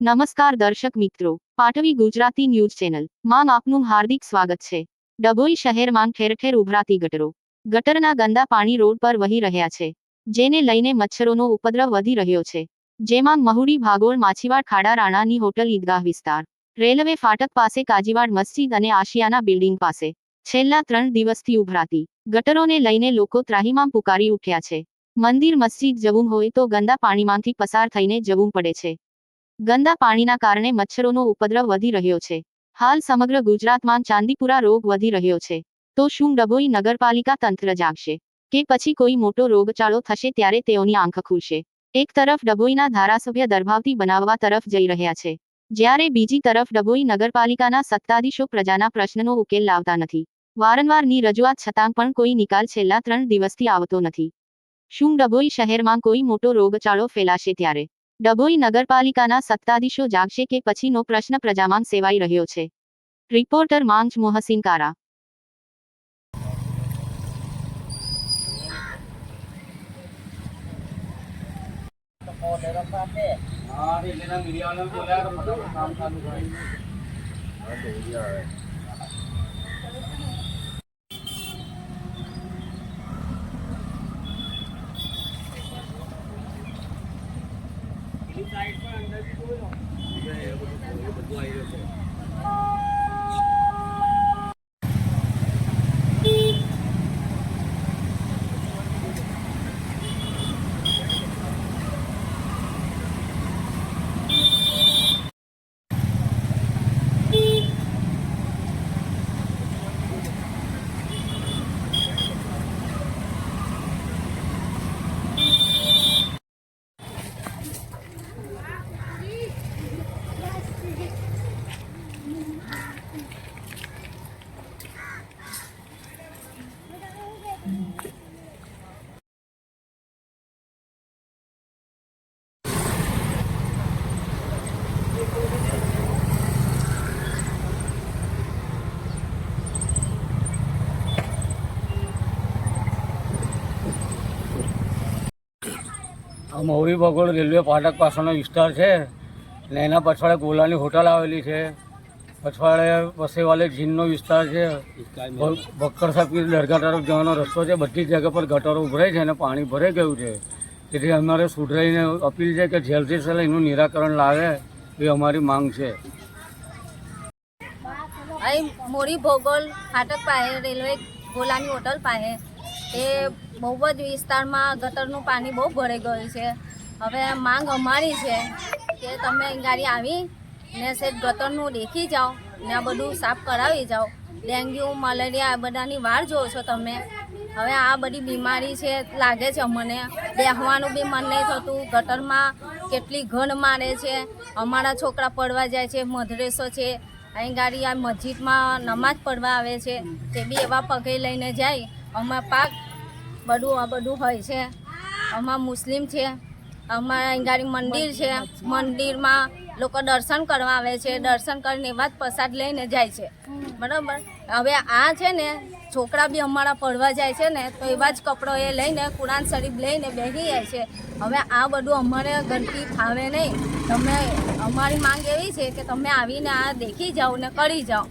નમસ્કાર દર્શક મિત્રો, પાટવી ગુજરાતી ન્યૂઝ ચેનલ માં આપનું હાર્દિક સ્વાગત છે। ડભોઈ શહેરમાં ઠેર ઠેર ઉભરાતી ગટરો, ગટરના ગંદા પાણી રોડ પર વહી રહ્યા છે, જેને લઈને મચ્છરોનો ઉપદ્રવ વધી રહ્યો છે। જેમાં મહુડી ભાગોળ માછીવાડ ખાડા રાણાની હોટલ ઈદગાહ વિસ્તાર, રેલવે ફાટક પાસે કાજીવાડ મસ્જિદ અને આશિયાના બિલ્ડિંગ પાસે છેલ્લા 3 દિવસથી ઉભરાતી ગટરોને લઈને લોકો ત્રાહિમામ પુકારી ઉઠ્યા છે। મંદિર મસ્જિદ જવું હોય તો ગંદા પાણીમાંથી પસાર થઈને જવું પડે છે। ગંદા પાણીના કારણે મચ્છરોનો ઉપદ્રવ વધી રહ્યો છે। હાલ સમગ્ર ગુજરાતમાં ચાંદીપુરા રોગ વધી રહ્યો છે, તો શું ડભોઈ નગરપાલિકા તંત્ર જાગશે કે પછી કોઈ મોટો રોગચાળો થશે ત્યારે તેઓની આંખ ખુલશે? એક તરફ ડભોઈના ધારાસભ્ય દરભાવતી બનાવવા તરફ જઈ રહ્યા છે, જ્યારે બીજી તરફ ડભોઈ નગરપાલિકાના સત્તાધીશો પ્રજાના પ્રશ્નનો ઉકેલ લાવતા નથી। વારંવારની રજૂઆત છતાં પણ કોઈ નિકાલ છેલ્લા 3 દિવસથી આવતો નથી। શું ડભોઈ શહેરમાં કોઈ મોટો રોગચાળો ફેલાશે ત્યારે ડભોઈ નગરપાલિકાના સત્તાધીશો જાગશે કે પછીનો પ્રશ્ન પ્રજામાં સેવાઈ રહ્યો છે। રિપોર્ટર માંગ મોહસિન કારા। મહુડી ભાગોળ રેલવે ફાટક પાસેનો વિસ્તાર છે ને એના પછવાડે ગોલાની હોટલ આવેલી છે। પછવાડે વસેવાલે જીનનો વિસ્તાર છે, ભક્કર સાહેબ દરગાહ તરફ જવાનો રસ્તો છે। બધી જગ્યા પર ગટરો ઉભરાય છે અને પાણી ભરાઈ ગયું છે। તેથી અમારે સુધરાઈને અપીલ છે કે જલ્દી થી એનું નિરાકરણ લાવે, એ અમારી માંગ છે। અહીં મોડી ભોગોળ ફાટક પાસે રેલવે ગોલાની હોટલ પાસે એ બહુ જ વિસ્તારમાં ગટરનું પાણી બહુ ભરાઈ ગયું છે। હવે માંગ અમારી છે કે તમે અહીં ગાડી આવી ને સેજ ગટરનું દેખી જાઓ ને આ બધું સાફ કરાવી જાઓ। ડેન્ગ્યુ મલેરિયા આ બધાની વાર જોવો છો તમે। હવે આ બધી બીમારી છે લાગે છે અમને, બેસવાનું બી મન નહીં થતું। ગટરમાં કેટલી ઘણ મારે છે, અમારા છોકરા પડવા જાય છે, મધરેસો છે, અહીં ગાડી આ મસ્જિદમાં નમાજ પડવા આવે છે, તે બી એવા પગે લઈને જાય। અમારા પાક આ બધું હોય છે। અમારા મુસ્લિમ છે, અમારા અહીં ગાડી મંદિર છે, મંદિરમાં લોકો દર્શન કરવા આવે છે, દર્શન કરીને એવા જ પ્રસાદ લઈને જાય છે, બરાબર। હવે આ છે ને છોકરા બી અમારા પડવા જાય છે ને તો એવા જ કપડો એ લઈને કુરાન શરીફ લઈને બેસી જાય છે। હવે આ બધું અમારે ગંદકી ફાવે નહીં। તમે અમારી માંગ એવી છે કે તમે આવીને આ દેખી જાઓ ને કરી જાઓ।